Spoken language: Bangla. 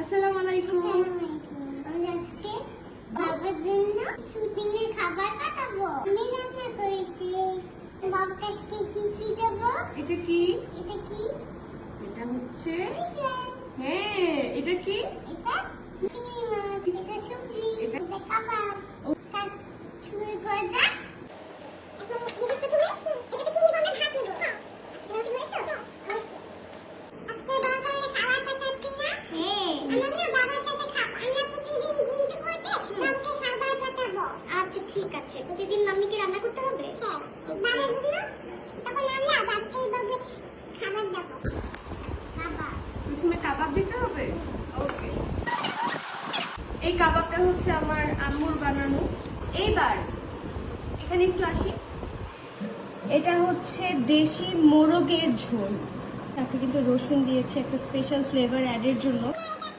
আসসালামু আলাইকুম। আমি আজকে বাবার জন্য শুটিং এর খাবার পাঠাবো। আমি রান্না করেছি। বাবাকে আজকে কি দেবো? এটা কি? এটা কি? এটা হচ্ছে চিকেন। হ্যাঁ, এটা কি? এটা চিংড়ি মাছ। এটা সবজি। এটা এটা কাবাব। কাজ শুরু করা যাক। এখন এটাতে কি নিব? আমরা ভাত নেব। হ্যাঁ। আজকে রুটি করেছো? ওকে। আজকে বাবার খাবার পাঠাচ্ছি না? হ্যাঁ। আমরা না বাবার সাথে খাবো। আমরা প্রতিদিন ঘুম থেকে উঠে বাবাকে খাবার পাঠাবো। আচ্ছা ঠিক আছে। প্রতিদিন মাম্মিকে রান্না করতে হবে? হ্যাঁ। বাবার জন্য তখন আমরা বাবাকে এইভাবে খাবার দেবো। খাবার। প্রথমে কাবাব দিতে হবে। ওকে। এই কাবাবটা হচ্ছে আমার আম্মুর বানানো। এইবার এখানে একটু আসি। এটা হচ্ছে দেশি মোরগের ঝোল। তাতে কিন্তু রসুন দিয়েছে একটা স্পেশাল ফ্লেভার অ্যাডের জন্য।